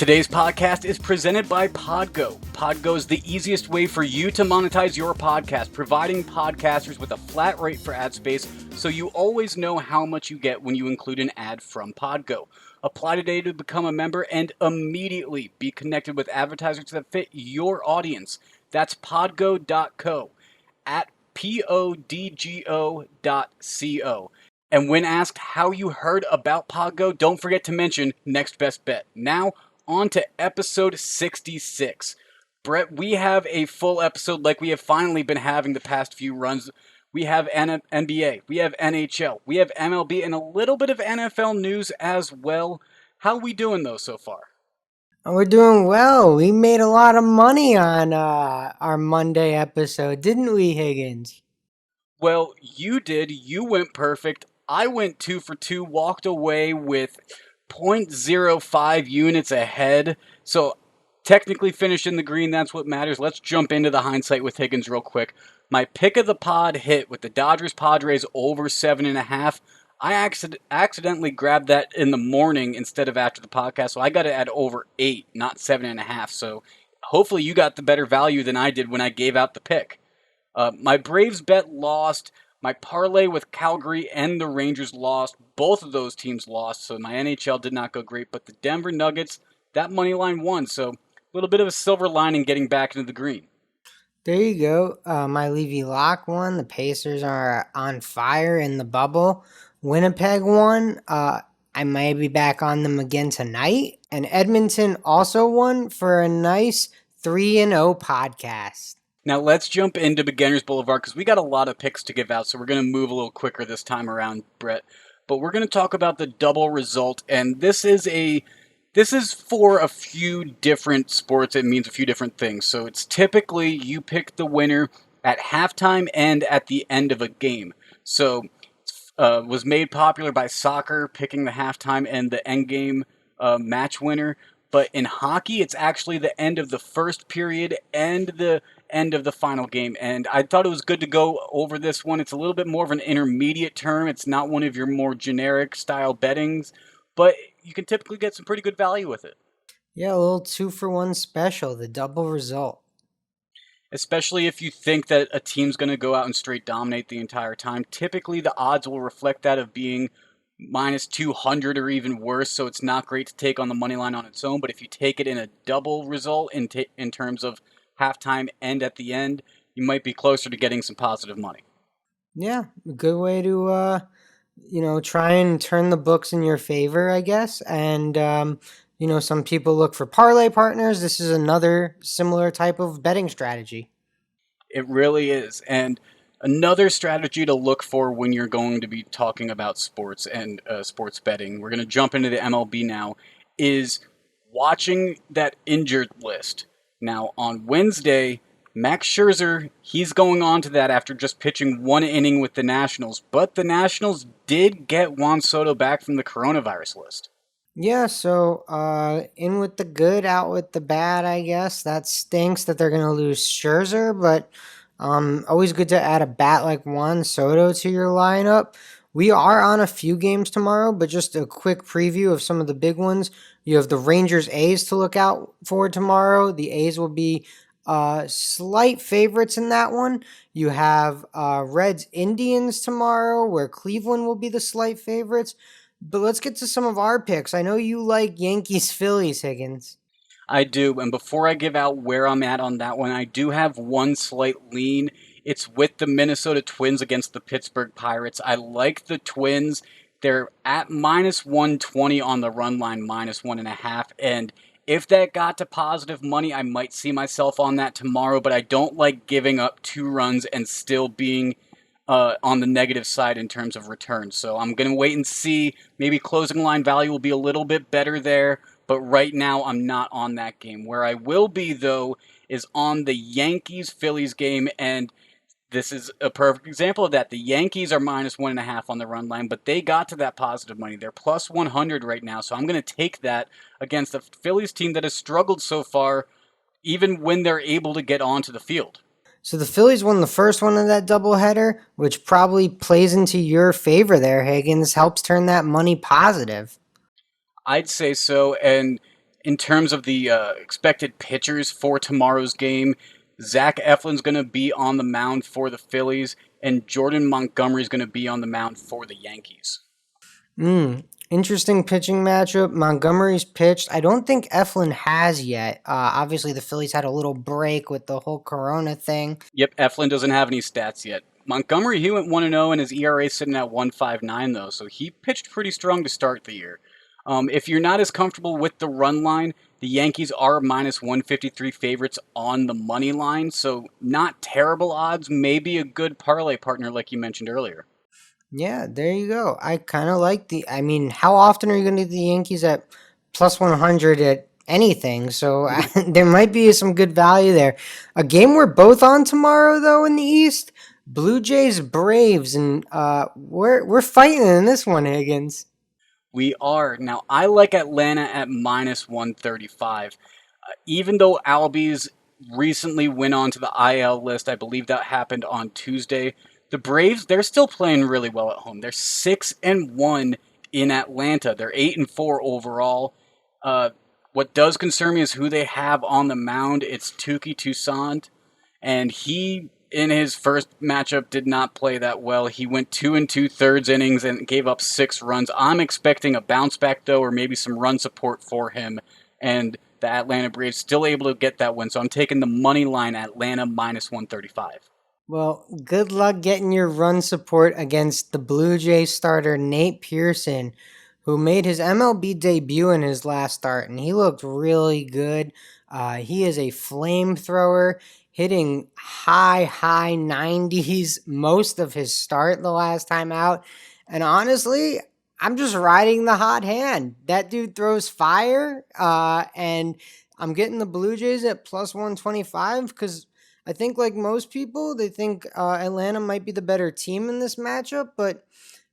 Today's podcast is presented by Podgo. Podgo is the easiest way for you to monetize your podcast, providing podcasters with a flat rate for ad space so you always know how much you get when you include an ad from Podgo. Apply today to become a member and immediately be connected with advertisers that fit your audience. That's podgo.co at podgo.co. And when asked how you heard about Podgo, don't forget to mention Next Best Bet. Now, on to episode 66. Brett, we have a full episode like we have finally been having the past few runs. We have NBA, we have NHL, we have MLB, and a little bit of NFL news as well. How are we doing, though, so far? We're doing well. We made a lot of money on our Monday episode, didn't we, Higgins? Well, you did. You went perfect. I went 2 for 2, walked away with 0.05 units ahead. So technically finished in the green. That's what matters. Let's jump into the hindsight with Higgins real quick. My pick of the pod hit with the Dodgers-Padres over 7.5. I accidentally grabbed that in the morning instead of after the podcast, so I got it at over 8, not 7.5. So hopefully you got the better value than I did when I gave out the pick. My Braves bet lost. My parlay with Calgary and the Rangers lost. Both of those teams lost, so my NHL did not go great. But the Denver Nuggets, that money line won, so a little bit of a silver lining getting back into the green. There you go. My Levy Lock won. The Pacers are on fire in the bubble. Winnipeg won. I may be back on them again tonight. And Edmonton also won for a nice 3-0 podcast. Now let's jump into Beginners Boulevard because we got a lot of picks to give out, so we're going to move a little quicker this time around, Brett. But we're going to talk about the double result, and this is for a few different sports. It means a few different things. So it's typically you pick the winner at halftime and at the end of a game. So was made popular by soccer, picking the halftime and the end game match winner. But in hockey, it's actually the end of the first period and the end of the final game. And I thought it was good to go over this one. It's a little bit more of an intermediate term. It's not one of your more generic style bettings, but you can typically get some pretty good value with it. Yeah, a little 2-for-1 special, the double result. Especially if you think that a team's going to go out and straight dominate the entire time. Typically, the odds will reflect that of being minus 200 or even worse, so it's not great to take on the money line on its own. But if you take it in a double result in terms of halftime and at the end, you might be closer to getting some positive money. Yeah, a good way to try and turn the books in your favor, I guess. And some people look for parlay partners. This is another similar type of betting strategy. It really is. And another strategy to look for when you're going to be talking about sports and sports betting, we're going to jump into the MLB now, is watching that injured list. Now, on Wednesday, Max Scherzer, he's going on to that after just pitching 1 inning with the Nationals, but the Nationals did get Juan Soto back from the coronavirus list. Yeah, so in with the good, out with the bad, I guess. That stinks that they're going to lose Scherzer, but always good to add a bat like Juan Soto to your lineup. We are on a few games tomorrow, but just a quick preview of some of the big ones. You have the Rangers-A's to look out for tomorrow. The A's will be slight favorites in that one. You have Reds-Indians tomorrow, where Cleveland will be the slight favorites. But let's get to some of our picks. I know you like Yankees-Phillies, Higgins. I do, and before I give out where I'm at on that one, I do have one slight lean. It's with the Minnesota Twins against the Pittsburgh Pirates. I like the Twins. They're at minus 120 on the run line, minus 1.5. And if that got to positive money, I might see myself on that tomorrow, but I don't like giving up 2 runs and still being on the negative side in terms of returns. So I'm going to wait and see. Maybe closing line value will be a little bit better there, but right now I'm not on that game. Where I will be, though, is on the Yankees-Phillies game, and this is a perfect example of that. The Yankees are minus 1.5 on the run line, but they got to that positive money. They're plus 100 right now, so I'm going to take that against a Phillies team that has struggled so far, even when they're able to get onto the field. So the Phillies won the first one of that doubleheader, which probably plays into your favor there, Higgins. Helps turn that money positive. I'd say so, and In terms of the expected pitchers for tomorrow's game, Zach Eflin's going to be on the mound for the Phillies, and Jordan Montgomery is going to be on the mound for the Yankees. Interesting pitching matchup. Montgomery's pitched. I don't think Eflin has yet. Obviously, the Phillies had a little break with the whole Corona thing. Yep, Eflin doesn't have any stats yet. Montgomery, he went 1-0, and his ERA is sitting at 1.59 though, so he pitched pretty strong to start the year. If you're not as comfortable with the run line, the Yankees are minus 153 favorites on the money line, so not terrible odds. Maybe a good parlay partner, like you mentioned earlier. Yeah, there you go. I kind of like the. I mean, how often are you going to get the Yankees at plus 100 at anything? So there might be some good value there. A game we're both on tomorrow, though, in the East, Blue Jays Braves, and we're fighting in this one, Higgins. We are. Now, I like Atlanta at minus 135. Even though Albies recently went on to the IL list, I believe that happened on Tuesday. The Braves, they're still playing really well at home. They're 6-1 in Atlanta. They're 8-4 overall. What does concern me is who they have on the mound. It's Tuki Toussaint, and he in his first matchup did not play that well. He went 2 2/3 innings and gave up 6 runs. I'm expecting a bounce back though, or maybe some run support for him, and the Atlanta Braves still able to get that win. So I'm taking the money line Atlanta minus 135. Well, good luck getting your run support against the Blue Jays starter Nate Pearson, who made his MLB debut in his last start, and he looked really good. He is a flamethrower, hitting high 90s most of his start the last time out. And honestly, I'm just riding the hot hand. That dude throws fire, and I'm getting the Blue Jays at plus 125 because I think, like most people, they think Atlanta might be the better team in this matchup, but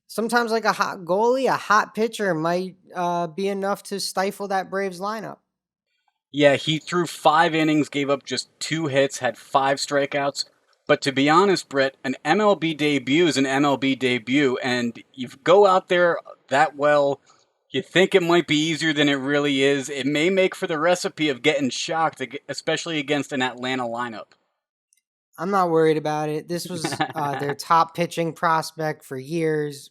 sometimes, like a hot goalie, a hot pitcher might be enough to stifle that Braves lineup. Yeah, he threw 5 innings, gave up just 2 hits, had 5 strikeouts. But to be honest, Brett, an MLB debut is an MLB debut, and you go out there that well, you think it might be easier than it really is. It may make for the recipe of getting shocked, especially against an Atlanta lineup. I'm not worried about it. This was their top pitching prospect for years.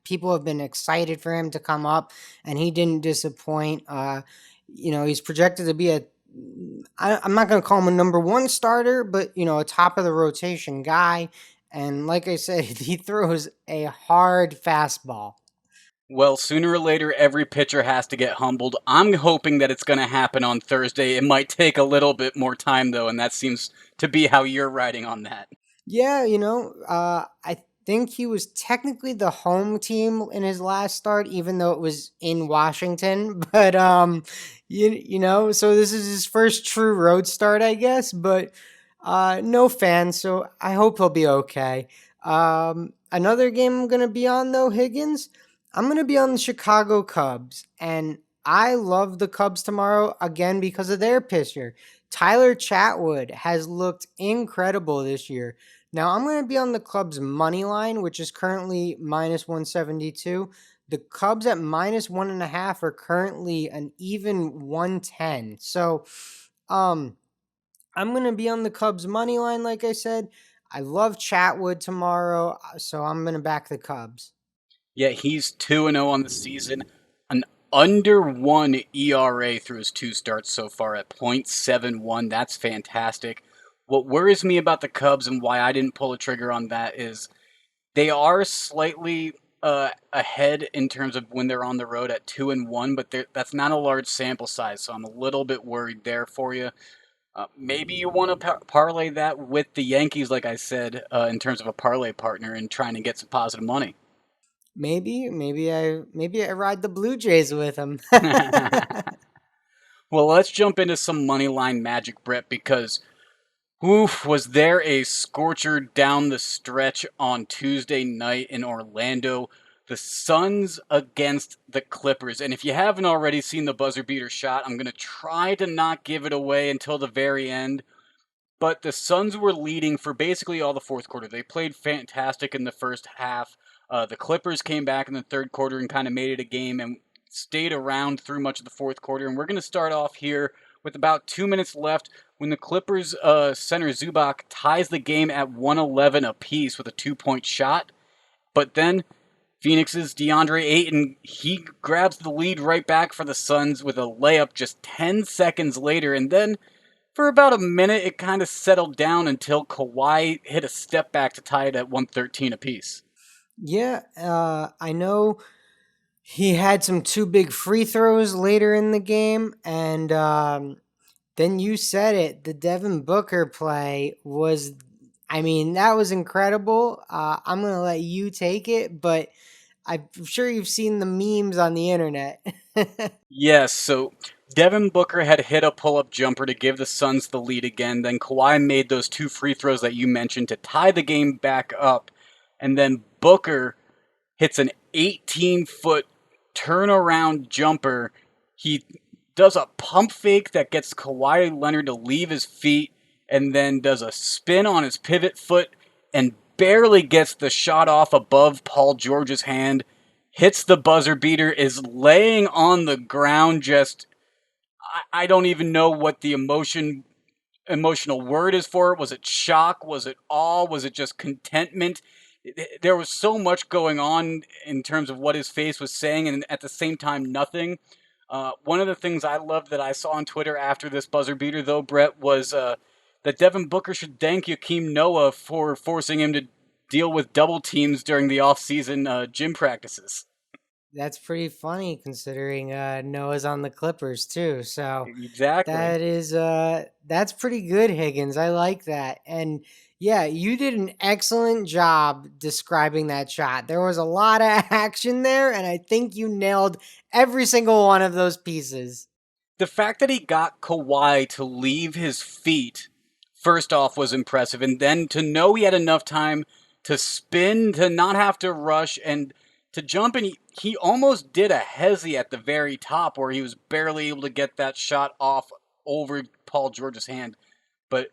People have been excited for him to come up, and he didn't disappoint. He's projected to be I'm not going to call him a number one starter, but, a top of the rotation guy. And like I said, he throws a hard fastball. Well, sooner or later, every pitcher has to get humbled. I'm hoping that it's going to happen on Thursday. It might take a little bit more time, though, and that seems to be how you're riding on that. Yeah, I think he was technically the home team in his last start, even though it was in Washington. But so this is his first true road start, I guess. But no fans, so I hope he'll be okay. Another game I'm gonna be on though, Higgins. I'm gonna be on the Chicago Cubs, and I love the Cubs tomorrow again because of their pitcher. Tyler Chatwood has looked incredible this year. Now I'm going to be on the Cubs money line, which is currently minus 172. The Cubs at minus 1.5 are currently an even 110. So, I'm going to be on the Cubs money line, like I said. I love Chatwood tomorrow, so I'm going to back the Cubs. Yeah, he's 2-0 on the season. An under 1 ERA through his 2 starts so far at .71. That's fantastic. What worries me about the Cubs and why I didn't pull a trigger on that is they are slightly ahead in terms of when they're on the road at 2-1, but that's not a large sample size, so I'm a little bit worried there for you. Maybe you want to parlay that with the Yankees, like I said, in terms of a parlay partner and trying to get some positive money. Maybe I ride the Blue Jays with him. Well, let's jump into some money line magic, Brett, because oof, was there a scorcher down the stretch on Tuesday night in Orlando? The Suns against the Clippers. And if you haven't already seen the buzzer beater shot, I'm going to try to not give it away until the very end. But the Suns were leading for basically all the fourth quarter. They played fantastic in the first half. The Clippers came back in the third quarter and kind of made it a game. And stayed around through much of the fourth quarter. And we're going to start off here with about 2 minutes left when the Clippers center Zubac ties the game at 111 apiece with a 2-point shot. But then Phoenix's DeAndre Ayton, he grabs the lead right back for the Suns with a layup just 10 seconds later. And then for about a minute, it kind of settled down until Kawhi hit a step back to tie it at 113 apiece. Yeah, I know he had some two big free throws later in the game, and then you said it. The Devin Booker play was, I mean, that was incredible. I'm going to let you take it, but I'm sure you've seen the memes on the internet. Yes, so Devin Booker had hit a pull-up jumper to give the Suns the lead again. Then Kawhi made those two free throws that you mentioned to tie the game back up. And then Booker hits an 18-foot turnaround jumper. He does a pump fake that gets Kawhi Leonard to leave his feet and then does a spin on his pivot foot and barely gets the shot off above Paul George's hand, hits the buzzer beater, is laying on the ground just I don't even know what the emotional word is for it. Was it shock? Was it awe? Was it just contentment? There was so much going on in terms of what his face was saying, and at the same time, nothing. One of the things I loved that I saw on Twitter after this buzzer beater, though, Brett, was that Devin Booker should thank Joakim Noah for forcing him to deal with double teams during the off-season gym practices. That's pretty funny considering Noah's on the Clippers too. So Exactly. that's pretty good, Higgins. I like that. And yeah, you did an excellent job describing that shot. There was a lot of action there, and I think you nailed every single one of those pieces. The fact that he got Kawhi to leave his feet first off was impressive, and then to know he had enough time to spin, to not have to rush, and to jump, and he almost did a hezi at the very top where he was barely able to get that shot off over Paul George's hand. But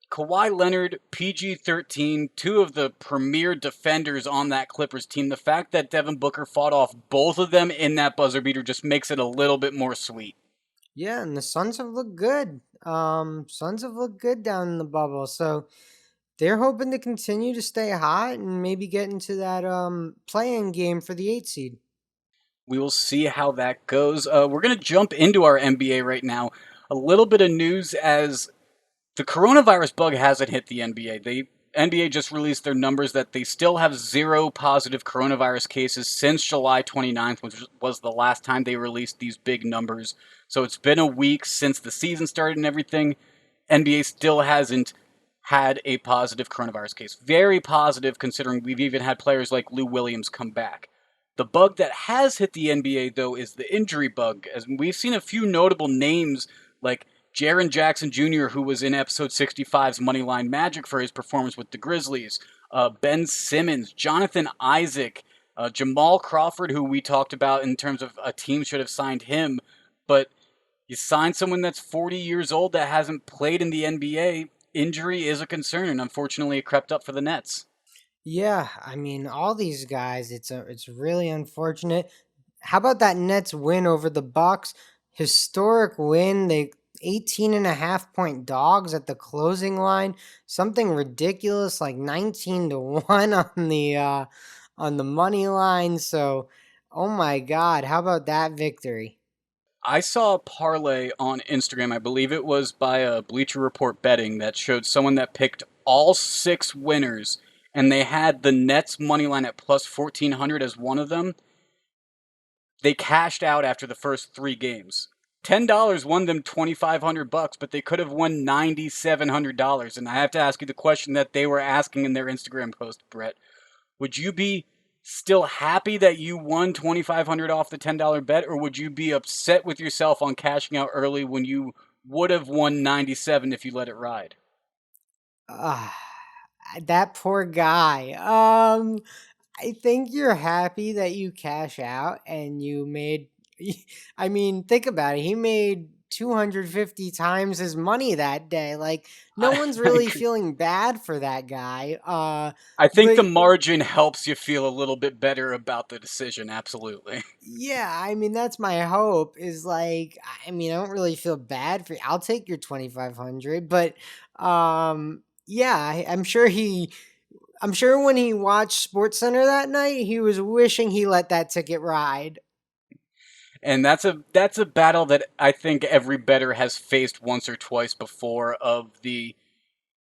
Kawhi Leonard, PG-13, two of the premier defenders on that Clippers team. The fact that Devin Booker fought off both of them in that buzzer beater just makes it a little bit more sweet. Yeah, and the Suns have looked good. Suns have looked good down in the bubble. So they're hoping to continue to stay hot and maybe get into that play-in game for the 8 seed. We will see how that goes. We're going to jump into our NBA right now. A little bit of news as the coronavirus bug hasn't hit the NBA. The NBA just released their numbers that they still have 0 positive coronavirus cases since July 29th, which was the last time they released these big numbers. So it's been a week since the season started and everything. NBA still hasn't had a positive coronavirus case. Very positive considering we've even had players like Lou Williams come back. The bug that has hit the NBA, though, is the injury bug, as we've seen a few notable names like Jaren Jackson Jr., who was in episode 65's Moneyline Magic for his performance with the Grizzlies, Ben Simmons, Jonathan Isaac, Jamal Crawford, who we talked about in terms of a team should have signed him, but you sign someone that's 40 years old that hasn't played in the NBA, injury is a concern, and unfortunately it crept up for the Nets. Yeah, I mean, all these guys, it's really unfortunate. How about that Nets win over the Bucks? Historic win. They 18 and a half point dogs at the closing line. Something ridiculous like 19 to 1 on the money line. So, oh my god, how about that victory? I saw a parlay on Instagram, I believe it was by a Bleacher Report betting, that showed someone that picked all 6 winners, and they had the Nets money line at plus 1400 as one of them. They cashed out after the first 3 games. $10 won them 2,500 bucks, but they could have won $9,700. And I have to ask you the question that they were asking in their Instagram post, Brett. Would you be still happy that you won 2,500 off the $10 bet, or would you be upset with yourself on cashing out early when you would have won 97 if you let it ride? Ah, that poor guy. I think you're happy that you cash out and you made. I mean, think about it. He made 250 times his money that day. Like, no I, one's I really agree. feeling bad for that guy. I think the But margin helps you feel a little bit better about the decision. Absolutely. yeah, I mean, that's my hope is like, I mean, I don't really feel bad for you. I'll take your 2,500, but yeah, I'm sure when he watched Sports Center that night, he was wishing he let that ticket ride. And that's a battle that I think every bettor has faced once or twice before of the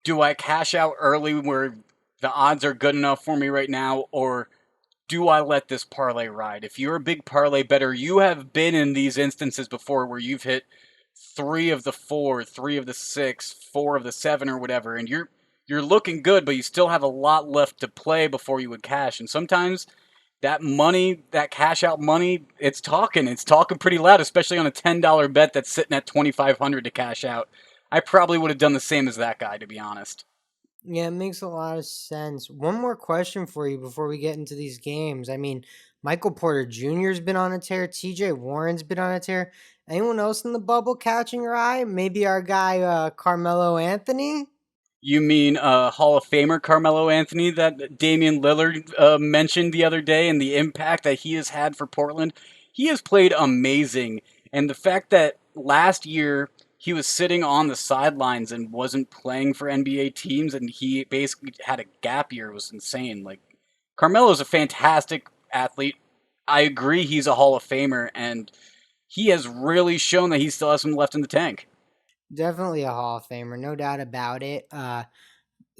do I cash out early where the odds are good enough for me right now, or do I let this parlay ride? If you're a big parlay bettor, you have been in these instances before where you've hit three of the four, three of the six, four of the seven, or whatever, and you're looking good, but you still have a lot left to play before you would cash. And sometimes that money, that cash out money, it's talking pretty loud, especially on a $10 bet that's sitting at 2,500 to cash out. I probably would have done the same as that guy, to be honest. Yeah, it makes a lot of sense. One more question for you before we get into these games. I mean, Michael Porter Jr.'s been on a tear. TJ Warren's been on a tear. Anyone else in the bubble catching your eye? Maybe our guy Carmelo Anthony? You mean Hall of Famer Carmelo Anthony that Damian Lillard mentioned the other day and the impact that he has had for Portland? He has played amazing. And the fact that last year he was sitting on the sidelines and wasn't playing for NBA teams and he basically had a gap year was insane. Like, Carmelo's a fantastic athlete. I agree he's a Hall of Famer, and he has really shown that he still has some left in the tank. Definitely a Hall of Famer, no doubt about it.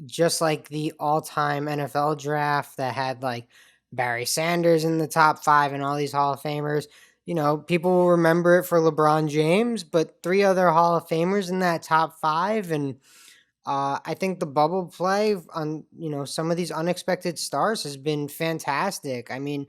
Just like the all-time NFL draft that had like Barry Sanders in the top 5 and all these Hall of Famers. You know, people will remember it for LeBron James, but 3 other Hall of Famers in that top 5. And I think the bubble play on, some of these unexpected stars has been fantastic. I mean,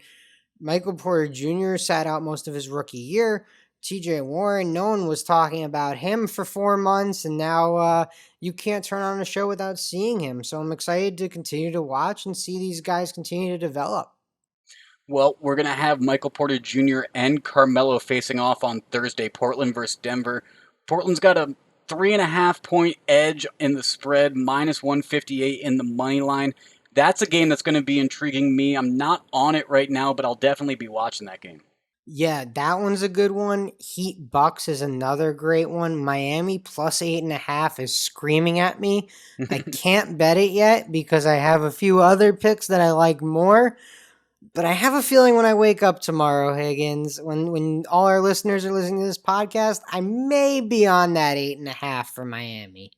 Michael Porter Jr. sat out most of his rookie year. TJ Warren, no one was talking about him for 4 months, and now you can't turn on a show without seeing him. So I'm excited to continue to watch and see these guys continue to develop. Well, we're going to have Michael Porter Jr. and Carmelo facing off on Thursday, Portland versus Denver. Portland's got a 3.5 point edge in the spread, minus 158 in the money line. That's a game that's going to be intriguing me. I'm not on it right now, but I'll definitely be watching that game. Yeah, that one's a good one. Heat Bucks is another great one. Miami plus 8.5 is screaming at me. I can't bet it yet because I have a few other picks that I like more. But I have a feeling when I wake up tomorrow, Higgins, when all our listeners are listening to this podcast, I may be on that 8.5 for Miami.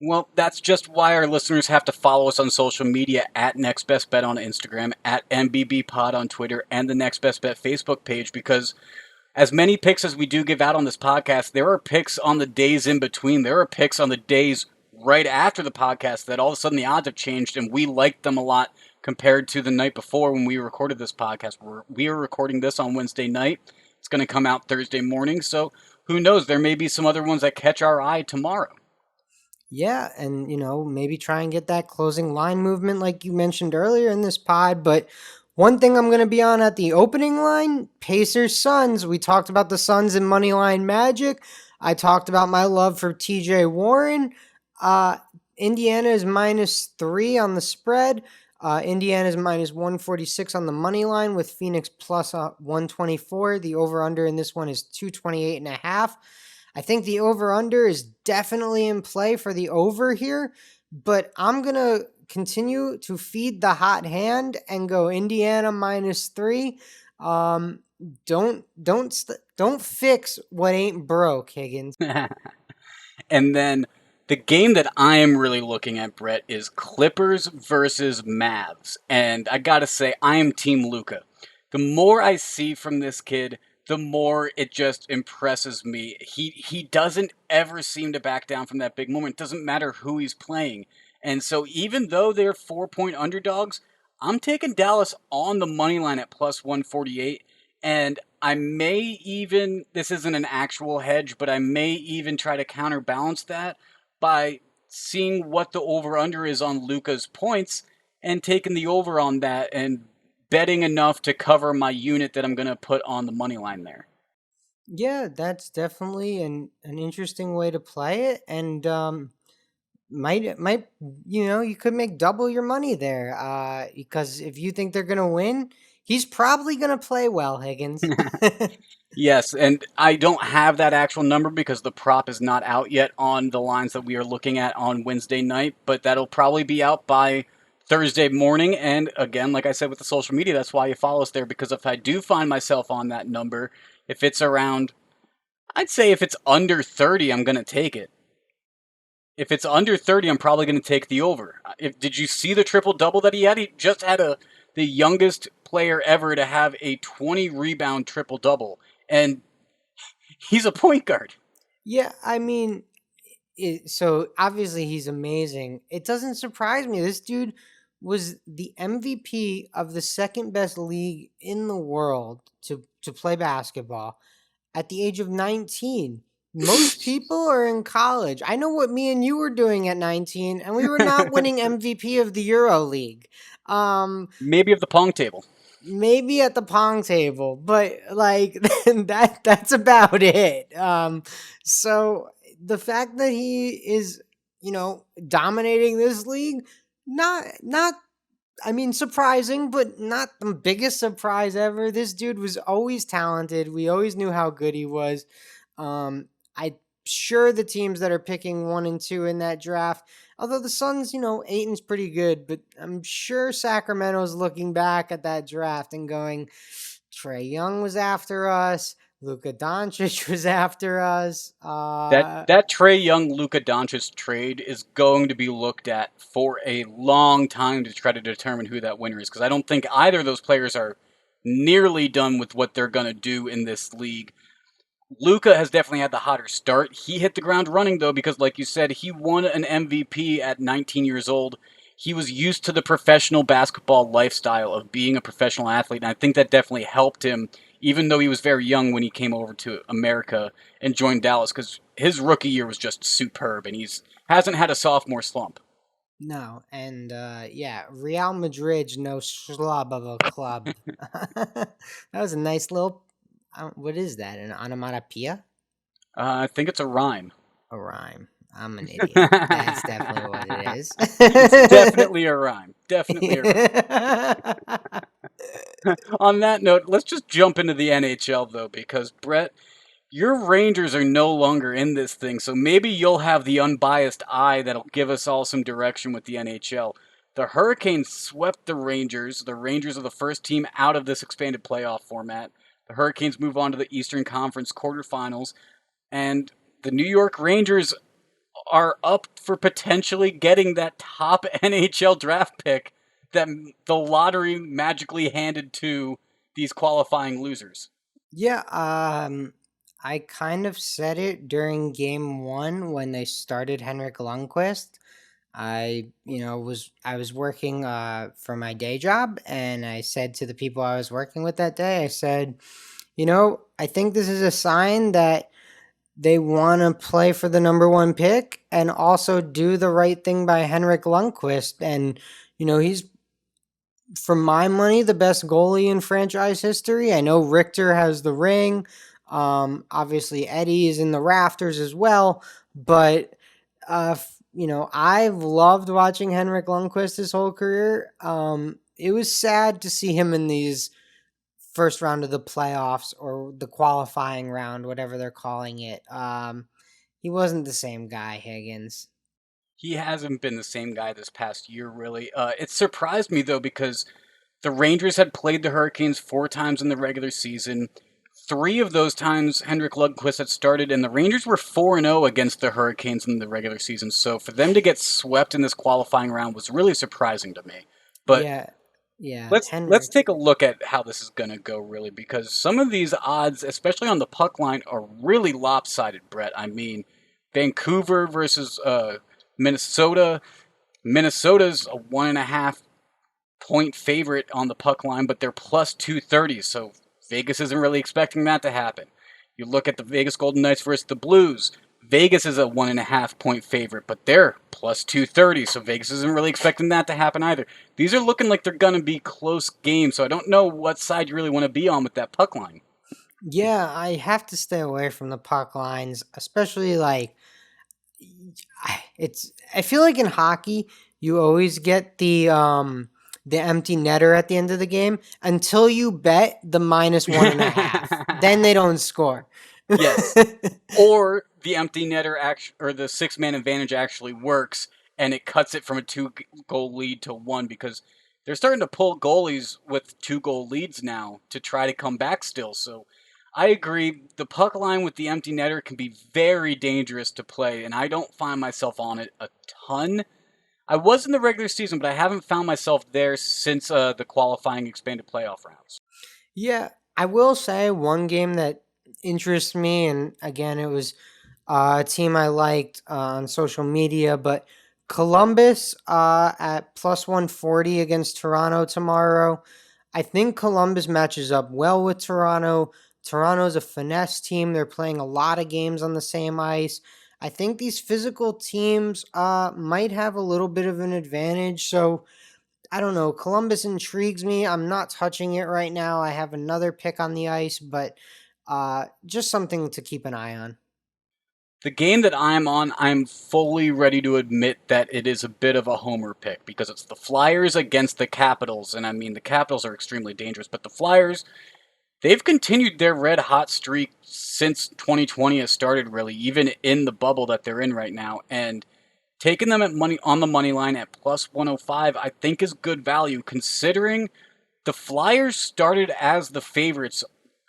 Well, that's just why our listeners have to follow us on social media at Next Best Bet on Instagram, at MBB Pod on Twitter, and the Next Best Bet Facebook page because as many picks as we do give out on this podcast, there are picks on the days in between. There are picks on the days right after the podcast that all of a sudden the odds have changed and we liked them a lot compared to the night before when we recorded this podcast. We are recording this on Wednesday night. It's going to come out Thursday morning. So who knows? There may be some other ones that catch our eye tomorrow. Yeah, and maybe try and get that closing line movement like you mentioned earlier in this pod. But one thing I'm going to be on at the opening line, Pacers Suns. We talked about the Suns and Moneyline Magic. I talked about my love for TJ Warren. Uh, Indiana is -3 on the spread. Indiana is -146 on the money line with Phoenix plus 124. The over under in this one is 228.5. I think the over under is definitely in play for the over here, but I'm going to continue to feed the hot hand and go Indiana -3. Um don't fix what ain't broke, Higgins. And then the game that I am really looking at, Brett, is Clippers versus Mavs. And I gotta say, I am Team Luca. The more I see from this kid, the more it just impresses me. He doesn't ever seem to back down from that big moment. It doesn't matter who he's playing. And so even though they're 4 point underdogs, I'm taking Dallas on the money line at plus 148. And I may even, this isn't an actual hedge, but I may even try to counterbalance that by seeing what the over under is on Luca's points and taking the over on that and betting enough to cover my unit that I'm going to put on the money line there. Yeah, that's definitely an interesting way to play it, and might you could make double your money there. Because if you think they're gonna win, he's probably gonna play well, Higgins. Yes, and I don't have that actual number because the prop is not out yet on the lines that we are looking at on Wednesday night, but that'll probably be out by Thursday morning. And again, like I said with the social media, that's why you follow us there, because if I do find myself on that number, if it's around, I'd say if it's under 30, I'm going to take it. If it's under 30, I'm probably going to take the over. Did you see the triple double that he had? He just had the youngest player ever to have a 20 rebound triple double. And he's a point guard. Yeah, I mean, so obviously he's amazing. It doesn't surprise me. This dude was the MVP of the second best league in the world to play basketball at the age of 19. Most people are in college. I know what me and you were doing at 19, and we were not winning MVP of the Euro League. Maybe of the pong table. Maybe at the pong table, but like that's about it. So the fact that he is, dominating this league, not I mean, surprising, but not the biggest surprise ever. This dude was always talented. We always knew how good he was. I'm sure the teams that are picking 1 and 2 in that draft, although the Suns, Aiton's pretty good, but I'm sure Sacramento's looking back at that draft and going, Trey Young was after us. Luka Doncic was after us. That Trey Young Luka Doncic trade is going to be looked at for a long time to try to determine who that winner is, because I don't think either of those players are nearly done with what they're going to do in this league. Luka has definitely had the hotter start. He hit the ground running, though, because, like you said, he won an MVP at 19 years old. He was used to the professional basketball lifestyle of being a professional athlete, and I think that definitely helped him, even though he was very young when he came over to America and joined Dallas, because his rookie year was just superb, and he's hasn't had a sophomore slump. no, and yeah, Real Madrid's no schlub of a club. That was a nice little. What is that? An onomatopoeia? I think it's a rhyme. A rhyme. I'm an idiot. That's definitely what it is. It's definitely a rhyme. Definitely a rhyme. On that note, let's just jump into the NHL, though, because Brett, your Rangers are no longer in this thing, so maybe you'll have the unbiased eye that'll give us all some direction with the NHL. The Hurricanes swept the Rangers. The Rangers are the first team out of this expanded playoff format. The Hurricanes move on to the Eastern Conference quarterfinals, and the New York Rangers are up for potentially getting that top NHL draft pick that the lottery magically handed to these qualifying losers. Yeah, I kind of said it during game 1 when they started Henrik Lundqvist. I was working for my day job, and I said to the people I was working with that day, I said, I think this is a sign that they want to play for the number 1 pick and also do the right thing by Henrik Lundqvist. And, he's, for my money, the best goalie in franchise history. I know Richter has the ring. Obviously, Eddie is in the rafters as well. But, I've loved watching Henrik Lundqvist his whole career. It was sad to see him in these first round of the playoffs or the qualifying round, whatever they're calling it. He wasn't the same guy, Higgins. He hasn't been the same guy this past year, really. It surprised me, though, because the Rangers had played the Hurricanes 4 times in the regular season. 3 of those times, Henrik Lundqvist had started, and the Rangers were 4-0 against the Hurricanes in the regular season. So for them to get swept in this qualifying round was really surprising to me. But Yeah, yeah, let's Henrik. take a look at how this is going to go, really, because some of these odds, especially on the puck line, are really lopsided, Brett. I mean, Vancouver versus Minnesota. Minnesota's a 1.5 point favorite on the puck line, but they're plus 230, so Vegas isn't really expecting that to happen. You look at the Vegas Golden Knights versus the Blues. Vegas is a 1.5 point favorite, but they're plus 230, so Vegas isn't really expecting that to happen either. These are looking like they're going to be close games, so I don't know what side you really want to be on with that puck line. Yeah, I have to stay away from the puck lines, especially like I feel like in hockey you always get the empty netter at the end of the game until you bet the -1.5. Then they don't score. Yes. Or the empty netter or the six-man advantage actually works, and it cuts it from a two-goal lead to one because they're starting to pull goalies with two-goal leads now to try to come back still. So I agree. The puck line with the empty netter can be very dangerous to play, and I don't find myself on it a ton. I was in the regular season, but I haven't found myself there since the qualifying expanded playoff rounds. Yeah, I will say one game that interests me, and again, it was a team I liked on social media, but Columbus at +140 against Toronto tomorrow. I think Columbus matches up well with Toronto. Toronto's a finesse team. They're playing a lot of games on the same ice. I think these physical teams might have a little bit of an advantage. So I don't know. Columbus intrigues me. I'm not touching it right now. I have another pick on the ice, but just something to keep an eye on. The game that I'm on, I'm fully ready to admit that it is a bit of a homer pick because it's the Flyers against the Capitals. And I mean, the Capitals are extremely dangerous, but the Flyers, they've continued their red hot streak since 2020 has started, really, even in the bubble that they're in right now. And taking them at money on the money line at plus 105, I think is good value considering the Flyers started as the favorites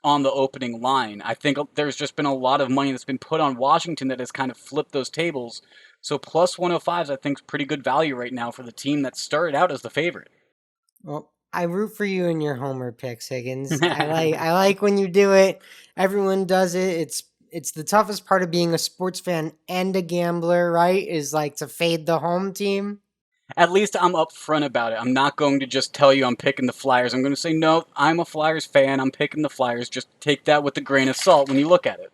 on the opening line. I think there's just been a lot of money that's been put on Washington that has kind of flipped those tables. So plus 105 I think is pretty good value right now for the team that started out as the favorite. Well, I root for you in your homer picks, Higgins. I like when you do it. Everyone does it. It's the toughest part of being a sports fan and a gambler, right? Is like to fade the home team. At least I'm upfront about it. I'm not going to just tell you I'm picking the Flyers. I'm going to say, no, I'm a Flyers fan. I'm picking the Flyers. Just take that with a grain of salt when you look at it.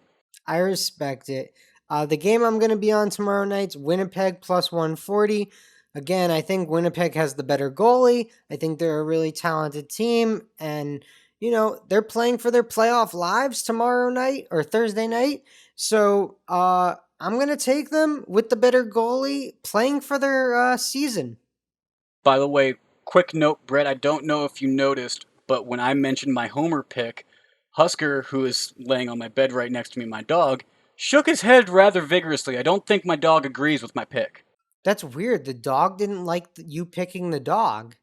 I respect it. The game I'm going to be on tomorrow night's Winnipeg +140. Again, I think Winnipeg has the better goalie. I think they're a really talented team. And, they're playing for their playoff lives tomorrow night or Thursday night. So I'm going to take them with the better goalie playing for their season. By the way, quick note, Brett, I don't know if you noticed, but when I mentioned my homer pick, Husker, who is laying on my bed right next to me, my dog, shook his head rather vigorously. I don't think my dog agrees with my pick. That's weird. The dog didn't like you picking the dog.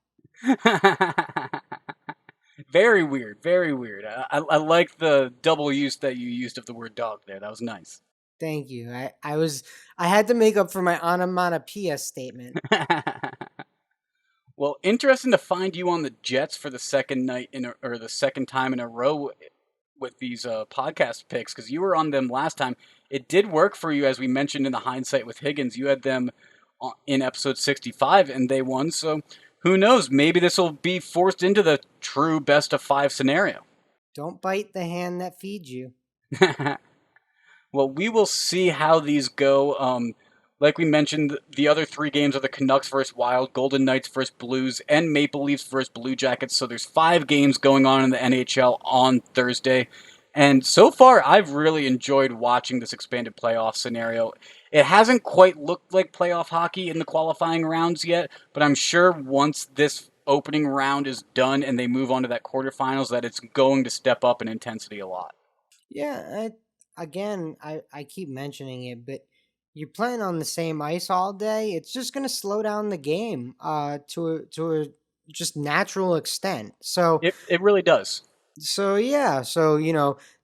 Very weird, very weird. I like the double use that you used of the word dog there. That was nice. Thank you. I had to make up for my onomatopoeia statement. Well, interesting to find you on the Jets for the second night or the second time in a row with these podcast picks because you were on them last time. It did work for you, as we mentioned in the hindsight with Higgins. You had them in episode 65 and they won. So who knows? Maybe this will be forced into the true best of five scenario. Don't bite the hand that feeds you. Well, we will see how these go. Like we mentioned, the other three games are the Canucks versus Wild, Golden Knights versus Blues, and Maple Leafs versus Blue Jackets. So there's 5 games going on in the NHL on Thursday. And so far, I've really enjoyed watching this expanded playoff scenario. It hasn't quite looked like playoff hockey in the qualifying rounds yet, but I'm sure once this opening round is done and they move on to that quarterfinals, that it's going to step up in intensity a lot. Yeah, I keep mentioning it, but you're playing on the same ice all day. It's just going to slow down the game to a just natural extent. It really does. So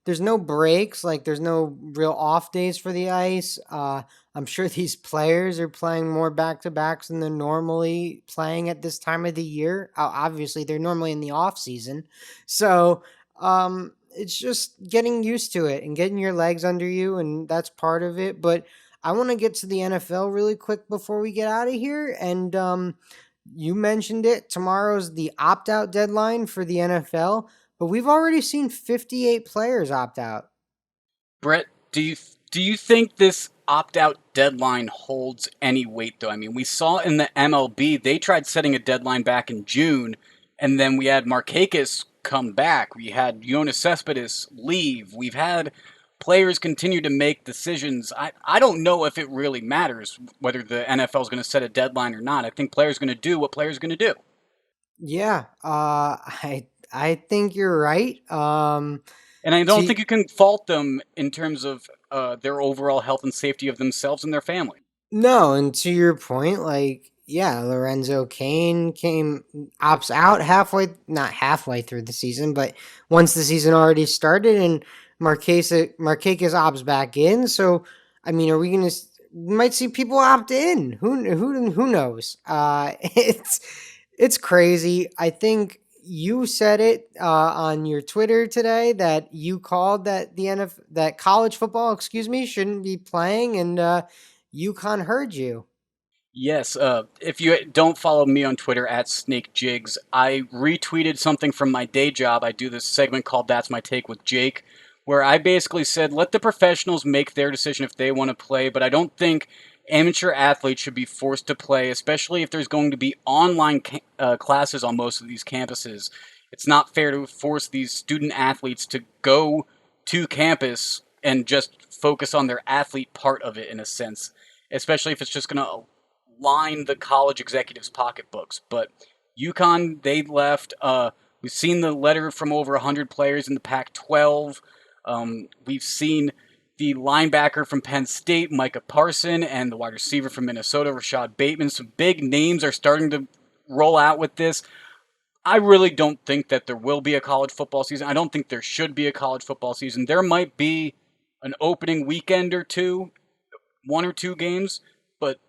there's no breaks, like there's no real off days for the ice. I'm sure these players are playing more back to backs than they're normally playing at this time of the year. Obviously, they're normally in the off season, so it's just getting used to it and getting your legs under you, and that's part of it. But I want to get to the NFL really quick before we get out of here, and you mentioned it. Tomorrow's the opt out deadline for the NFL. But we've already seen 58 players opt out. Brett, do you think this opt out deadline holds any weight though? I mean, we saw in the MLB they tried setting a deadline back in June, and then we had Markakis come back. We had Jonas Cespedes leave. We've had players continue to make decisions. I don't know if it really matters whether the NFL is going to set a deadline or not. I think players are going to do what players are going to do. Yeah, I think you're right. And I don't To think you can fault them in terms of their overall health and safety of themselves and their family. No, and to your point, like, yeah, Lorenzo Kane opts out not halfway through the season, but once the season already started, and Marquez opts back in. So, I mean, are we gonna? We might see people opt in. Who knows? It's crazy. I think you said it on your Twitter today that you called that that college football, excuse me, shouldn't be playing, and UConn heard you. Yes, if you don't follow me on Twitter at SnakeJigs, I retweeted something from my day job. I do this segment called That's My Take with Jake, where I basically said let the professionals make their decision if they want to play, but I don't think amateur athletes should be forced to play, especially if there's going to be online classes on most of these campuses. It's not fair to force these student athletes to go to campus and just focus on their athlete part of it in a sense, especially if it's just going to line the college executives' pocketbooks. But UConn, they left. We've seen the letter from over 100 players in the Pac-12. We've seen the linebacker from Penn State, Micah Parson, and the wide receiver from Minnesota, Rashad Bateman. Some big names are starting to roll out with this. I really don't think that there will be a college football season. I don't think there should be a college football season. There might be an opening weekend or two, one or two games, but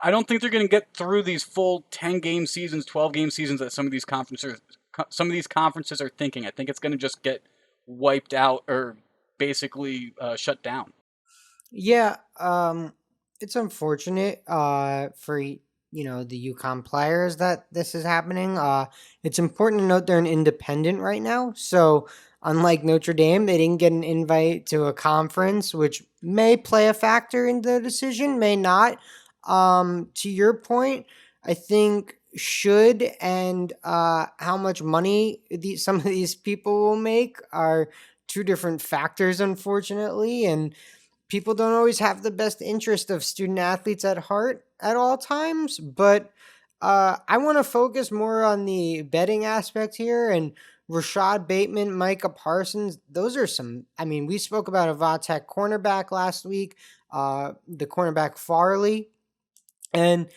I don't think they're going to get through these full 10-game seasons, 12-game seasons that some of these conferences are thinking. I think it's going to just get wiped out or basically shut down. Yeah, it's unfortunate for the UConn players that this is happening. It's important to note they're an independent right now, so unlike Notre Dame, they didn't get an invite to a conference, which may play a factor in the decision, may not. To your point, I think should and how much money some of these people will make are two different factors, unfortunately, and people don't always have the best interest of student athletes at heart at all times. But I want to focus more on the betting aspect here. And Rashad Bateman, Micah Parsons, those are some. I mean, we spoke about a Vatech cornerback last week, the cornerback Farley. And,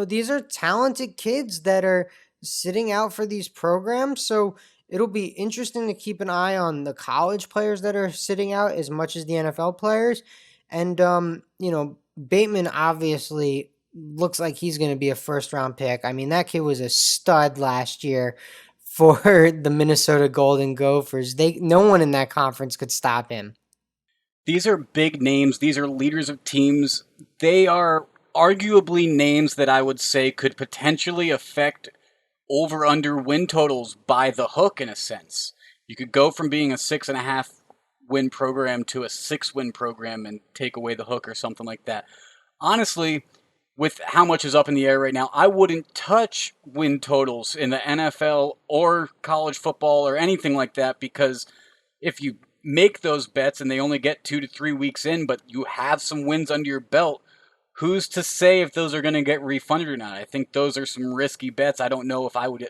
these are talented kids that are sitting out for these programs. So it'll be interesting to keep an eye on the college players that are sitting out as much as the NFL players. And, Bateman obviously looks like he's going to be a first round pick. I mean, that kid was a stud last year for the Minnesota Golden Gophers. No one in that conference could stop him. These are big names. These are leaders of teams. They are arguably names that I would say could potentially affect over under win totals by the hook in a sense. You could go from being a 6.5 win program to a 6 win program and take away the hook or something like that. Honestly, with how much is up in the air right now, I wouldn't touch win totals in the NFL or college football or anything like that, because if you make those bets and they only get 2 to 3 weeks in, but you have some wins under your belt, who's to say if those are going to get refunded or not? I think those are some risky bets. I don't know if I would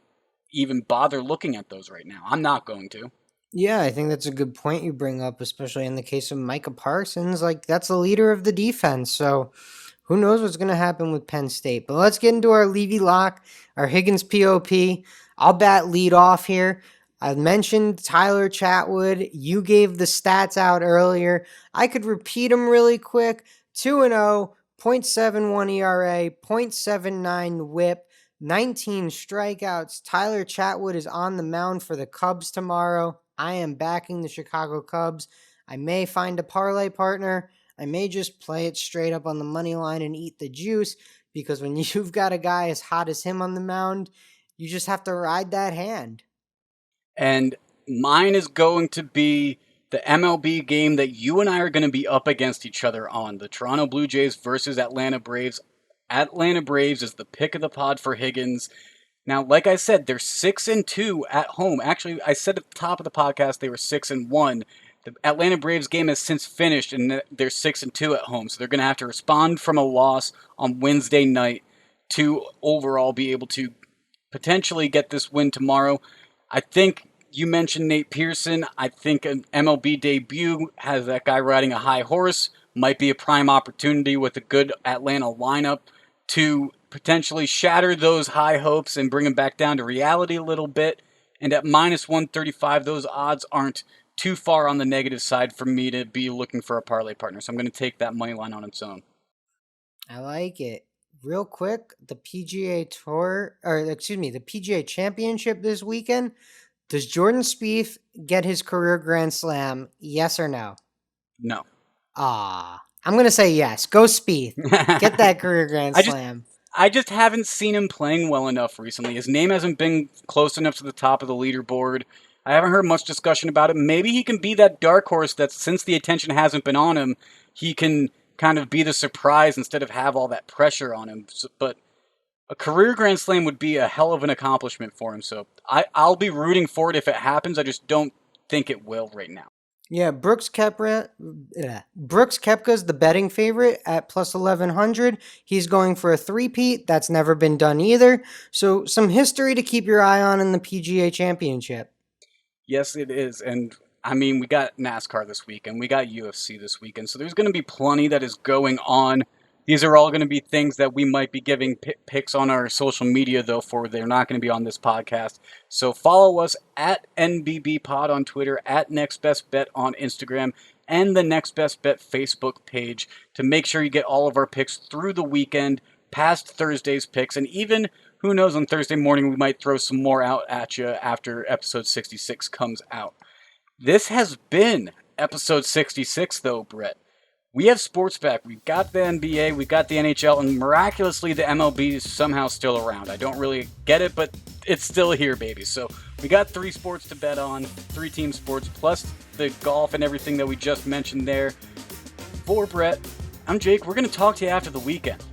even bother looking at those right now. I'm not going to. Yeah, I think that's a good point you bring up, especially in the case of Micah Parsons. Like, that's the leader of the defense. So who knows what's going to happen with Penn State. But let's get into our Levy lock, our Higgins POP. I'll bat lead off here. I mentioned Tyler Chatwood. You gave the stats out earlier. I could repeat them really quick. 2-0, 0.71 ERA, 0.79 whip, 19 strikeouts. Tyler Chatwood is on the mound for the Cubs tomorrow. I am backing the Chicago Cubs. I may find a parlay partner. I may just play it straight up on the money line and eat the juice, because when you've got a guy as hot as him on the mound, you just have to ride that hand. And mine is going to be the MLB game that you and I are going to be up against each other on. The Toronto Blue Jays versus Atlanta Braves. Atlanta Braves is the pick of the pod for Higgins. Now, like I said, they're 6-2 at home. Actually, I said at the top of the podcast they were 6-1. The Atlanta Braves game has since finished, and they're 6-2 at home. So they're going to have to respond from a loss on Wednesday night to overall be able to potentially get this win tomorrow. I think you mentioned Nate Pearson. I think an MLB debut has that guy riding a high horse. Might be a prime opportunity with a good Atlanta lineup to potentially shatter those high hopes and bring them back down to reality a little bit. And at minus 135, those odds aren't too far on the negative side for me to be looking for a parlay partner. So I'm going to take that money line on its own. I like it. Real quick, the PGA Tour, or excuse me, the PGA Championship this weekend. Does Jordan Spieth get his career Grand Slam? Yes or no? No. I'm going to say yes. Go Spieth. Get that career Grand Slam. I just haven't seen him playing well enough recently. His name hasn't been close enough to the top of the leaderboard. I haven't heard much discussion about it. Maybe he can be that dark horse that, since the attention hasn't been on him, he can kind of be the surprise instead of have all that pressure on him. But a career Grand Slam would be a hell of an accomplishment for him. So I'll be rooting for it if it happens. I just don't think it will right now. Yeah, Brooks Koepka's the betting favorite at plus 1100. He's going for a three-peat. That's never been done either. So some history to keep your eye on in the PGA Championship. Yes, it is. And I mean, we got NASCAR this weekend. We got UFC this weekend. So there's going to be plenty that is going on. These are all going to be things that we might be giving picks on our social media, though, for they're not going to be on this podcast. So follow us at NBB Pod on Twitter, at Next Best Bet on Instagram, and the Next Best Bet Facebook page to make sure you get all of our picks through the weekend, past Thursday's picks, and even, who knows, on Thursday morning we might throw some more out at you after episode 66 comes out. This has been episode 66, though, Brett. We have sports back. We've got the NBA, we've got the NHL, and miraculously the MLB is somehow still around. I don't really get it, but it's still here, baby. So we got 3 sports to bet on, 3 team sports, plus the golf and everything that we just mentioned there. For Brett, I'm Jake. We're going to talk to you after the weekend.